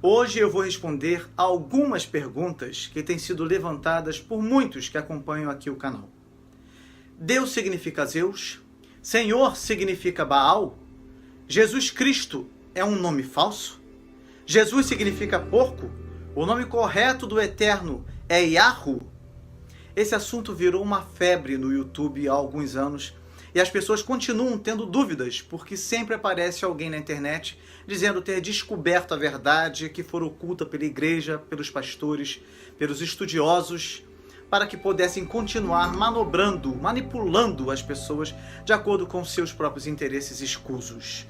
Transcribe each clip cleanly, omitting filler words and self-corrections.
Hoje eu vou responder a algumas perguntas que têm sido levantadas por muitos que acompanham aqui o canal. Deus significa Zeus? Senhor significa Baal? Jesus Cristo é um nome falso? Jesus significa porco? O nome correto do Eterno é Yahu? Esse assunto virou uma febre no YouTube há alguns anos e as pessoas continuam tendo dúvidas porque sempre aparece alguém na internet dizendo ter descoberto a verdade que for oculta pela igreja, pelos pastores, pelos estudiosos, para que pudessem continuar manobrando, manipulando as pessoas de acordo com seus próprios interesses escusos.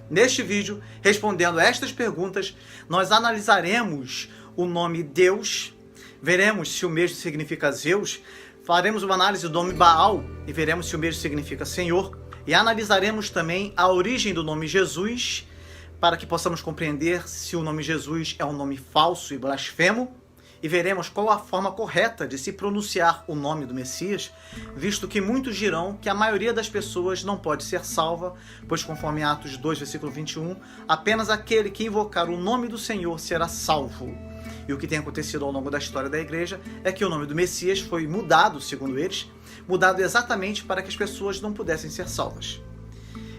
Neste vídeo, respondendo a estas perguntas, nós analisaremos o nome Deus, veremos se o mesmo significa Zeus, faremos uma análise do nome Baal e veremos se o mesmo significa Senhor, e analisaremos também a origem do nome Jesus, para que possamos compreender se o nome Jesus é um nome falso e blasfemo, e veremos qual a forma correta de se pronunciar o nome do Messias, visto que muitos dirão que a maioria das pessoas não pode ser salva, pois conforme Atos 2, versículo 21, apenas aquele que invocar o nome do Senhor será salvo. E o que tem acontecido ao longo da história da igreja é que o nome do Messias foi mudado, segundo eles, mudado exatamente para que as pessoas não pudessem ser salvas.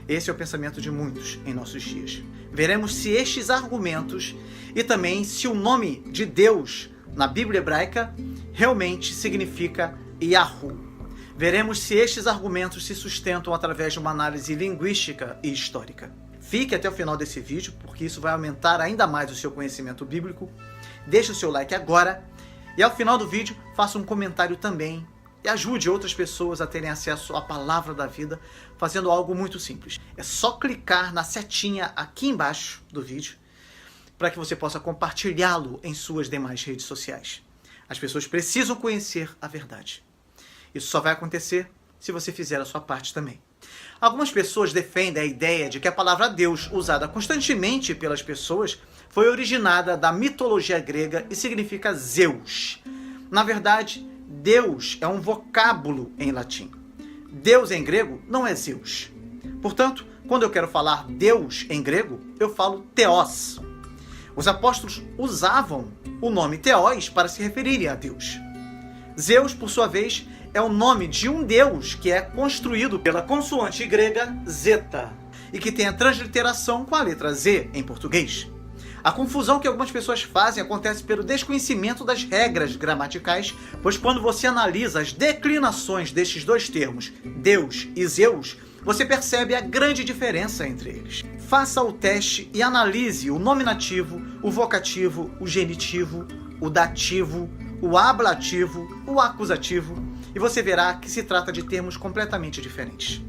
Esse é o pensamento de muitos em nossos dias. Veremos se estes argumentos e também se o nome de Deus na Bíblia hebraica realmente significa Yahu. Veremos se estes argumentos se sustentam através de uma análise linguística e histórica. Fique até o final desse vídeo, porque isso vai aumentar ainda mais o seu conhecimento bíblico. Deixe o seu like agora e ao final do vídeo faça um comentário também e ajude outras pessoas a terem acesso à palavra da vida fazendo algo muito simples. É só clicar na setinha aqui embaixo do vídeo para que você possa compartilhá-lo em suas demais redes sociais. As pessoas precisam conhecer a verdade. Isso só vai acontecer se você fizer a sua parte também. Algumas pessoas defendem a ideia de que a palavra Deus, usada constantemente pelas pessoas, foi originada da mitologia grega e significa Zeus. Na verdade, Deus é um vocábulo em latim. Deus em grego não é Zeus. Portanto, quando eu quero falar Deus em grego, eu falo Theos. Os apóstolos usavam o nome Theos para se referirem a Deus. Zeus, por sua vez, é o nome de um deus que é construído pela consoante grega zeta e que tem a transliteração com a letra Z em português. A confusão que algumas pessoas fazem acontece pelo desconhecimento das regras gramaticais, pois quando você analisa as declinações destes dois termos, Deus e Zeus, você percebe a grande diferença entre eles. Faça o teste e analise o nominativo, o vocativo, o genitivo, o dativo, o ablativo, o acusativo, e você verá que se trata de termos completamente diferentes.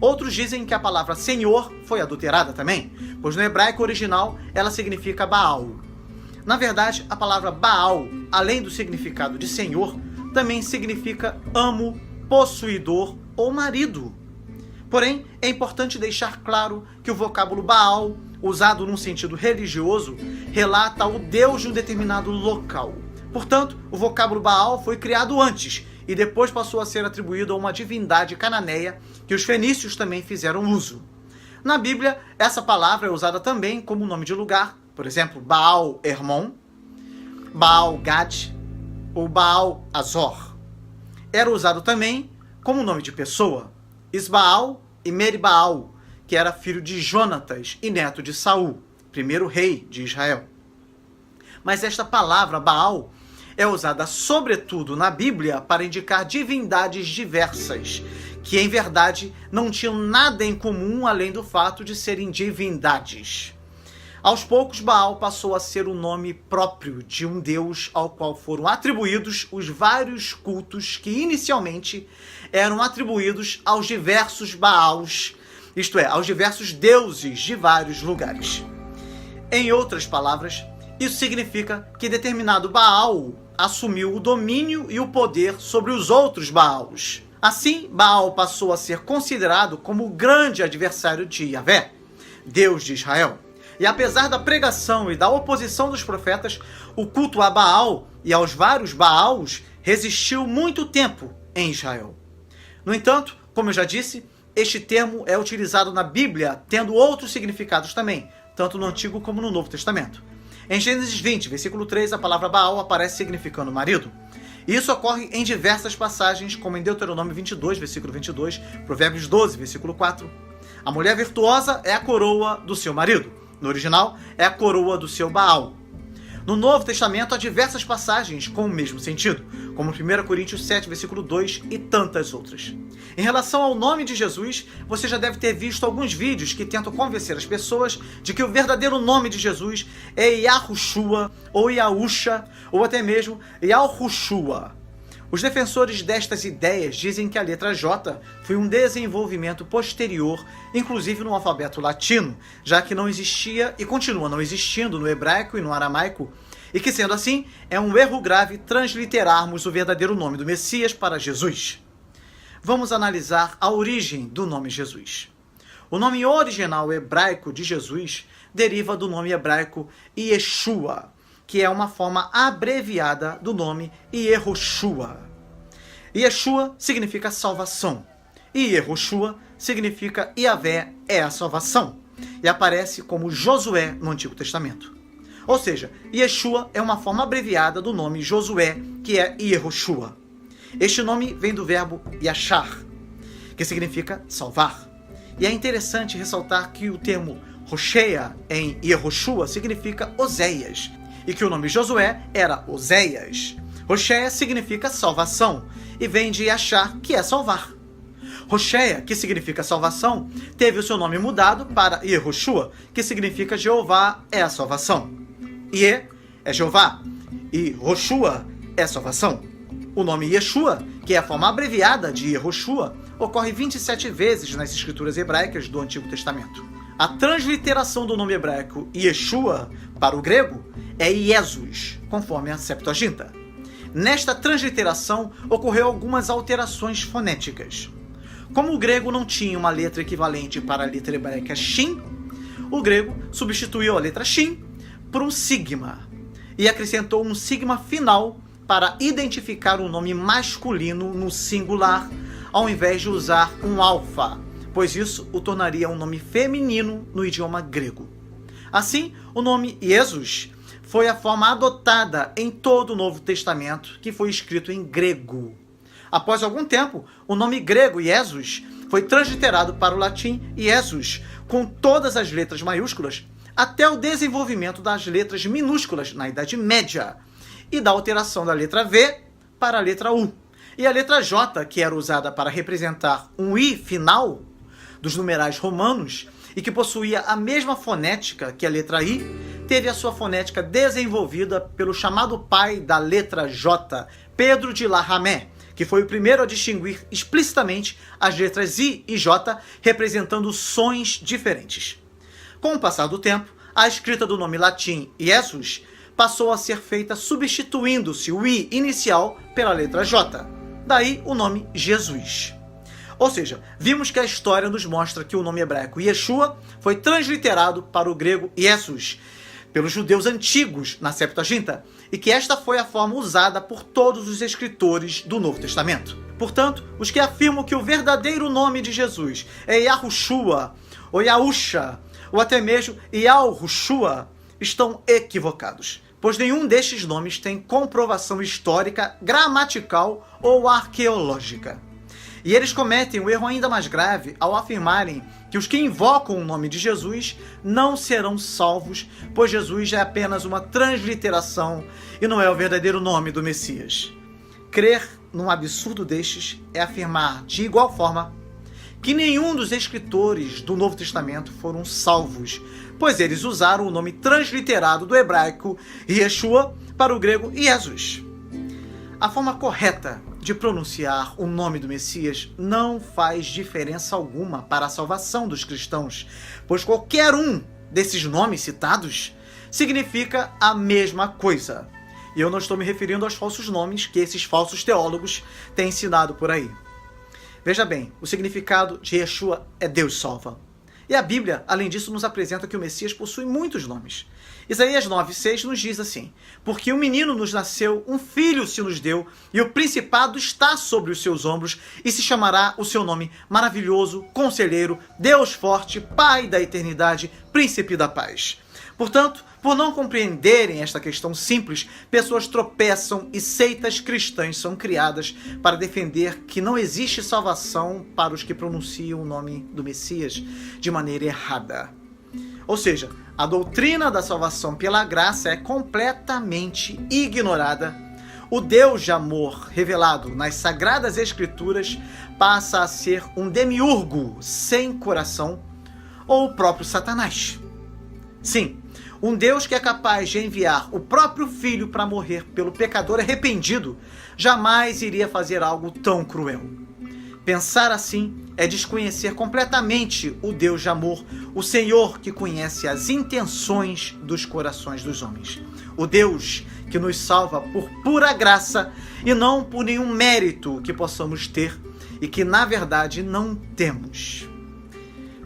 Outros dizem que a palavra Senhor foi adulterada também, pois no hebraico original ela significa Baal. Na verdade, a palavra Baal, além do significado de Senhor, também significa amo, possuidor ou marido. Porém, é importante deixar claro que o vocábulo Baal, usado num sentido religioso, relata o deus de um determinado local. Portanto, o vocábulo Baal foi criado antes e depois passou a ser atribuído a uma divindade cananeia que os fenícios também fizeram uso. Na Bíblia, essa palavra é usada também como nome de lugar, por exemplo, Baal Hermon, Baal Gad ou Baal Azor. Era usado também como nome de pessoa, Isbaal e Meribaal, que era filho de Jonatas e neto de Saul, primeiro rei de Israel. Mas esta palavra Baal é usada sobretudo na Bíblia para indicar divindades diversas, que em verdade não tinham nada em comum além do fato de serem divindades. Aos poucos, Baal passou a ser o nome próprio de um deus ao qual foram atribuídos os vários cultos que inicialmente eram atribuídos aos diversos Baals, isto é, aos diversos deuses de vários lugares. Em outras palavras, isso significa que determinado Baal assumiu o domínio e o poder sobre os outros Baals. Assim, Baal passou a ser considerado como o grande adversário de Yahvé, Deus de Israel. E apesar da pregação e da oposição dos profetas, o culto a Baal e aos vários Baals resistiu muito tempo em Israel. No entanto, como eu já disse, este termo é utilizado na Bíblia tendo outros significados também, tanto no Antigo como no Novo Testamento. Em Gênesis 20, versículo 3, a palavra Baal aparece significando marido. Isso ocorre em diversas passagens, como em Deuteronômio 22, versículo 22, Provérbios 12, versículo 4. A mulher virtuosa é a coroa do seu marido. No original, é a coroa do seu Baal. No Novo Testamento há diversas passagens com o mesmo sentido, como 1 Coríntios 7, versículo 2 e tantas outras. Em relação ao nome de Jesus, você já deve ter visto alguns vídeos que tentam convencer as pessoas de que o verdadeiro nome de Jesus é Yahushua, ou Yahusha, ou até mesmo Yahushua. Os defensores destas ideias dizem que a letra J foi um desenvolvimento posterior, inclusive no alfabeto latino, já que não existia e continua não existindo no hebraico e no aramaico, e que, sendo assim, é um erro grave transliterarmos o verdadeiro nome do Messias para Jesus. Vamos analisar a origem do nome Jesus. O nome original hebraico de Jesus deriva do nome hebraico Yeshua, que é uma forma abreviada do nome Yehoshua. Yeshua significa salvação, e Yehoshua significa Yahvé é a salvação, e aparece como Josué no Antigo Testamento. Ou seja, Yeshua é uma forma abreviada do nome Josué, que é Yehoshua. Este nome vem do verbo yashar, que significa salvar. E é interessante ressaltar que o termo Hoshea em Yehoshua significa Oséias, e que o nome Josué era Oséias. Hoshea significa salvação, e vem de Yashar, que é salvar. Hoshea, que significa salvação, teve o seu nome mudado para Yehoshua, que significa Jeová é a salvação. Ie é Jeová, e Hoshua é salvação. O nome Yeshua, que é a forma abreviada de Yehoshua, ocorre 27 vezes nas escrituras hebraicas do Antigo Testamento. A transliteração do nome hebraico Yeshua para o grego é Iesus, conforme a Septuaginta. Nesta transliteração ocorreu algumas alterações fonéticas. Como o grego não tinha uma letra equivalente para a letra hebraica Shin, o grego substituiu a letra Shin por um sigma e acrescentou um sigma final para identificar um nome masculino no singular, ao invés de usar um alfa, pois isso o tornaria um nome feminino no idioma grego. Assim, o nome Jesus foi a forma adotada em todo o Novo Testamento, que foi escrito em grego. Após algum tempo, o nome grego Jesus foi transliterado para o latim Jesus, com todas as letras maiúsculas, até o desenvolvimento das letras minúsculas na Idade Média, e da alteração da letra V para a letra U. E a letra J, que era usada para representar um I final dos numerais romanos, e que possuía a mesma fonética que a letra I, teve a sua fonética desenvolvida pelo chamado pai da letra J, Pedro de Laramé, que foi o primeiro a distinguir explicitamente as letras I e J, representando sons diferentes. Com o passar do tempo, a escrita do nome latim Jesus passou a ser feita substituindo-se o I inicial pela letra J. Daí o nome Jesus. Ou seja, vimos que a história nos mostra que o nome hebraico Yeshua foi transliterado para o grego Jesus pelos judeus antigos na Septuaginta, e que esta foi a forma usada por todos os escritores do Novo Testamento. Portanto, os que afirmam que o verdadeiro nome de Jesus é Yahushua, ou Yahusha, ou até mesmo Yahushua, estão equivocados, pois nenhum destes nomes tem comprovação histórica, gramatical ou arqueológica. E eles cometem um erro ainda mais grave ao afirmarem que os que invocam o nome de Jesus não serão salvos, pois Jesus é apenas uma transliteração e não é o verdadeiro nome do Messias. Crer num absurdo destes é afirmar, de igual forma, que nenhum dos escritores do Novo Testamento foram salvos, pois eles usaram o nome transliterado do hebraico Yeshua para o grego Jesus. A forma correta de pronunciar o nome do Messias não faz diferença alguma para a salvação dos cristãos, pois qualquer um desses nomes citados significa a mesma coisa. E eu não estou me referindo aos falsos nomes que esses falsos teólogos têm ensinado por aí. Veja bem, o significado de Yeshua é Deus salva. E a Bíblia, além disso, nos apresenta que o Messias possui muitos nomes. Isaías 9,6 nos diz assim: porque um menino nos nasceu, um filho se nos deu, e o principado está sobre os seus ombros, e se chamará o seu nome Maravilhoso, Conselheiro, Deus Forte, Pai da Eternidade, Príncipe da Paz. Portanto, por não compreenderem esta questão simples, pessoas tropeçam e seitas cristãs são criadas para defender que não existe salvação para os que pronunciam o nome do Messias de maneira errada. Ou seja, a doutrina da salvação pela graça é completamente ignorada. O Deus de amor revelado nas Sagradas Escrituras passa a ser um demiurgo sem coração, ou o próprio Satanás. Sim, um Deus que é capaz de enviar o próprio Filho para morrer pelo pecador arrependido jamais iria fazer algo tão cruel. Pensar assim é desconhecer completamente o Deus de amor, o Senhor que conhece as intenções dos corações dos homens. O Deus que nos salva por pura graça e não por nenhum mérito que possamos ter e que, na verdade, não temos.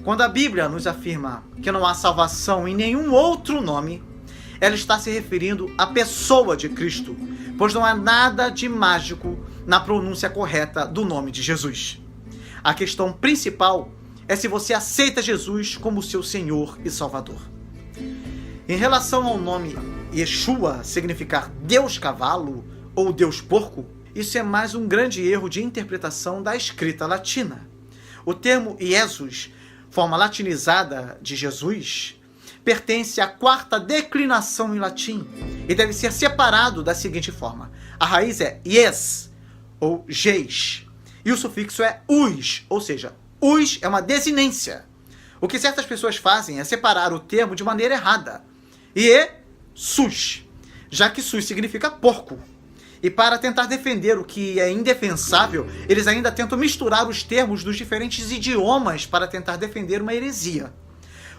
Quando a Bíblia nos afirma que não há salvação em nenhum outro nome, ela está se referindo à pessoa de Cristo, pois não há nada de mágico na pronúncia correta do nome de Jesus. A questão principal é se você aceita Jesus como seu Senhor e Salvador. Em relação ao nome Yeshua significar Deus cavalo ou Deus porco, isso é mais um grande erro de interpretação da escrita latina. O termo Jesus, forma latinizada de Jesus, pertence à quarta declinação em latim e deve ser separado da seguinte forma. A raiz é ies, ou geis, e o sufixo é us, ou seja, us é uma desinência. O que certas pessoas fazem é separar o termo de maneira errada. Sus, já que sus significa porco. E para tentar defender o que é indefensável, eles ainda tentam misturar os termos dos diferentes idiomas para tentar defender uma heresia.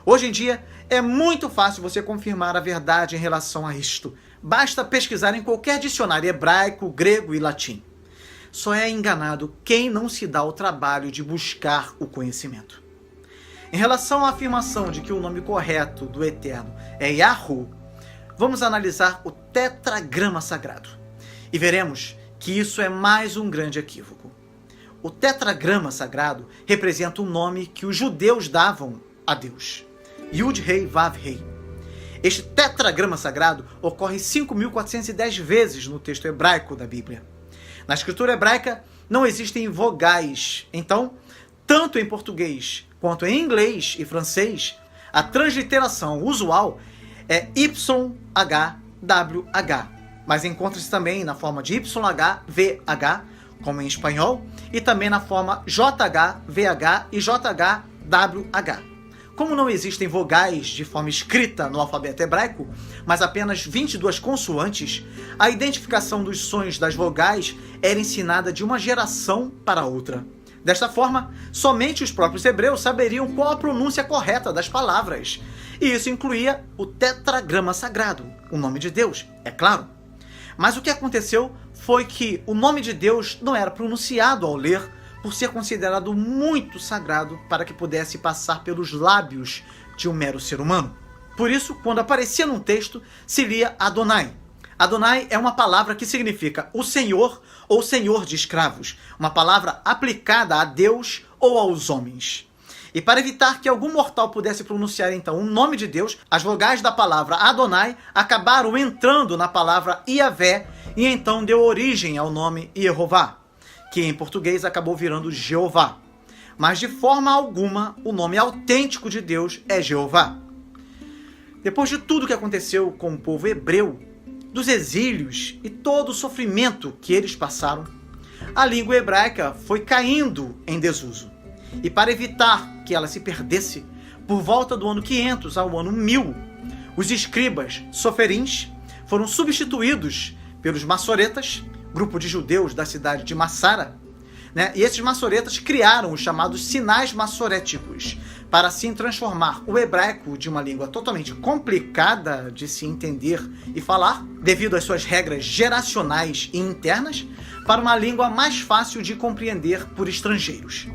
Hoje em dia, é muito fácil você confirmar a verdade em relação a isto. Basta pesquisar em qualquer dicionário hebraico, grego e latim. Só é enganado quem não se dá o trabalho de buscar o conhecimento. Em relação à afirmação de que o nome correto do Eterno é Yahu, vamos analisar o tetragrama sagrado. E veremos que isso é mais um grande equívoco. O tetragrama sagrado representa o nome que os judeus davam a Deus. Yud-Rei Vav-Rei. Este tetragrama sagrado ocorre 5.410 vezes no texto hebraico da Bíblia. Na escritura hebraica não existem vogais, então, tanto em português quanto em inglês e francês, a transliteração usual é YHWH. Mas encontra-se também na forma de YHVH, como em espanhol, e também na forma JHVH e JHWH. Como não existem vogais de forma escrita no alfabeto hebraico, mas apenas 22 consoantes, a identificação dos sons das vogais era ensinada de uma geração para outra. Desta forma, somente os próprios hebreus saberiam qual a pronúncia correta das palavras. E isso incluía o tetragrama sagrado, o nome de Deus, é claro. Mas o que aconteceu foi que o nome de Deus não era pronunciado ao ler, por ser considerado muito sagrado para que pudesse passar pelos lábios de um mero ser humano. Por isso, quando aparecia num texto, se lia Adonai. Adonai é uma palavra que significa o Senhor ou Senhor de escravos, uma palavra aplicada a Deus ou aos homens. E para evitar que algum mortal pudesse pronunciar então o nome de Deus, as vogais da palavra Adonai acabaram entrando na palavra Iavé e então deu origem ao nome Yehová, que em português acabou virando Jeová. Mas de forma alguma o nome autêntico de Deus é Jeová. Depois de tudo que aconteceu com o povo hebreu, dos exílios e todo o sofrimento que eles passaram, a língua hebraica foi caindo em desuso. E para evitar que ela se perdesse, por volta do ano 500 ao ano 1000, os escribas soferins foram substituídos pelos massoretas, grupo de judeus da cidade de Massara, E esses massoretas criaram os chamados sinais massoréticos, para assim transformar o hebraico de uma língua totalmente complicada de se entender e falar, devido às suas regras geracionais e internas, para uma língua mais fácil de compreender por estrangeiros.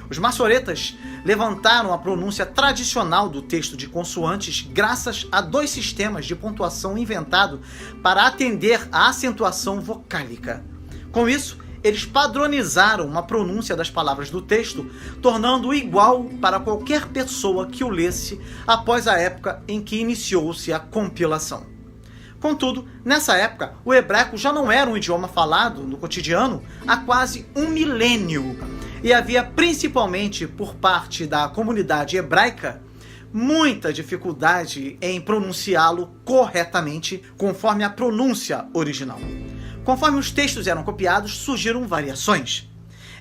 Os massoretas levantaram a pronúncia tradicional do texto de consoantes graças a dois sistemas de pontuação inventado para atender à acentuação vocálica. Com isso, eles padronizaram uma pronúncia das palavras do texto, tornando-o igual para qualquer pessoa que o lesse após a época em que iniciou-se a compilação. Contudo, nessa época, o hebraico já não era um idioma falado no cotidiano há quase um milênio, e havia, principalmente por parte da comunidade hebraica, muita dificuldade em pronunciá-lo corretamente conforme a pronúncia original. Conforme os textos eram copiados, surgiram variações.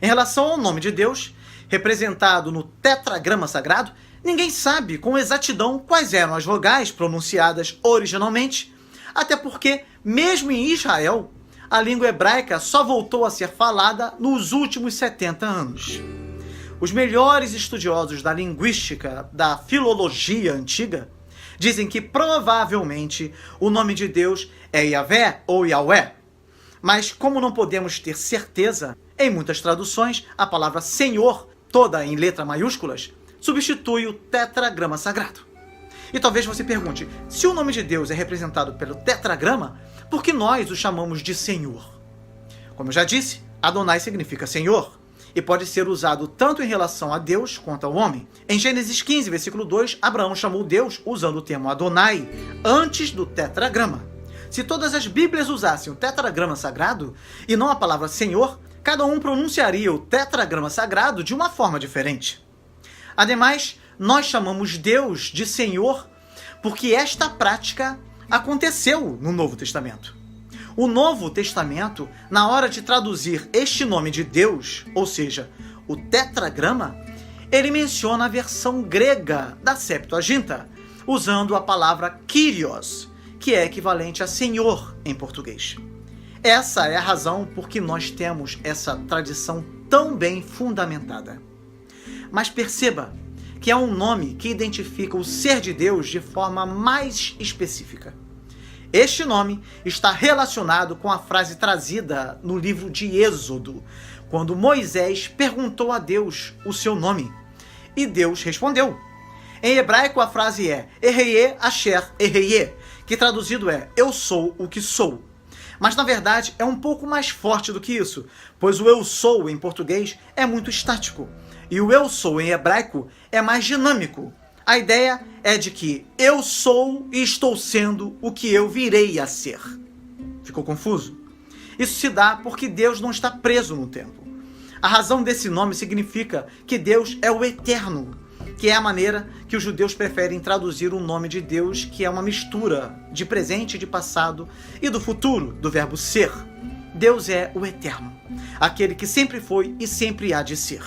Em relação ao nome de Deus, representado no tetragrama sagrado, ninguém sabe com exatidão quais eram as vogais pronunciadas originalmente, até porque, mesmo em Israel, a língua hebraica só voltou a ser falada nos últimos 70 anos. Os melhores estudiosos da linguística, da filologia antiga, dizem que provavelmente o nome de Deus é Yahvé ou Yahweh. Mas como não podemos ter certeza, em muitas traduções, a palavra Senhor, toda em letras maiúsculas, substitui o tetragrama sagrado. E talvez você pergunte, se o nome de Deus é representado pelo tetragrama, por que nós o chamamos de Senhor? Como eu já disse, Adonai significa Senhor, e pode ser usado tanto em relação a Deus quanto ao homem. Em Gênesis 15, versículo 2, Abraão chamou Deus usando o termo Adonai, antes do tetragrama. Se todas as Bíblias usassem o tetragrama sagrado, e não a palavra Senhor, cada um pronunciaria o tetragrama sagrado de uma forma diferente. Ademais, nós chamamos Deus de Senhor porque esta prática aconteceu no Novo Testamento. O Novo Testamento, na hora de traduzir este nome de Deus, ou seja, o tetragrama, ele menciona a versão grega da Septuaginta, usando a palavra Kyrios, que é equivalente a Senhor em português. Essa é a razão por que nós temos essa tradição tão bem fundamentada. Mas perceba que é um nome que identifica o ser de Deus de forma mais específica. Este nome está relacionado com a frase trazida no livro de Êxodo, quando Moisés perguntou a Deus o seu nome, e Deus respondeu. Em hebraico a frase é Ehyeh Asher Ehyeh, que traduzido é Eu sou o que sou. Mas na verdade é um pouco mais forte do que isso, pois o eu sou em português é muito estático, e o eu sou em hebraico é mais dinâmico. A ideia é de que eu sou e estou sendo o que eu virei a ser. Ficou confuso? Isso se dá porque Deus não está preso no tempo. A razão desse nome significa que Deus é o eterno, que é a maneira que os judeus preferem traduzir o nome de Deus, que é uma mistura de presente, de passado e do futuro, do verbo ser. Deus é o eterno, aquele que sempre foi e sempre há de ser.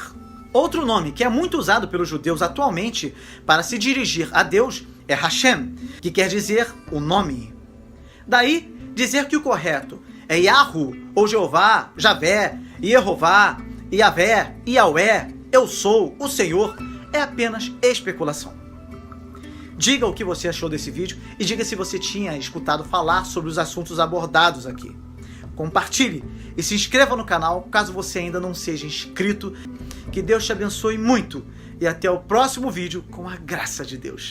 Outro nome que é muito usado pelos judeus atualmente para se dirigir a Deus é Hashem, que quer dizer o nome. Daí, dizer que o correto é Yahu, ou Jeová, Javé, Yehová, Yahvé, Yahweh, eu sou, o Senhor, é apenas especulação. Diga o que você achou desse vídeo e diga se você tinha escutado falar sobre os assuntos abordados aqui. Compartilhe e se inscreva no canal caso você ainda não seja inscrito. Que Deus te abençoe muito e até o próximo vídeo com a graça de Deus.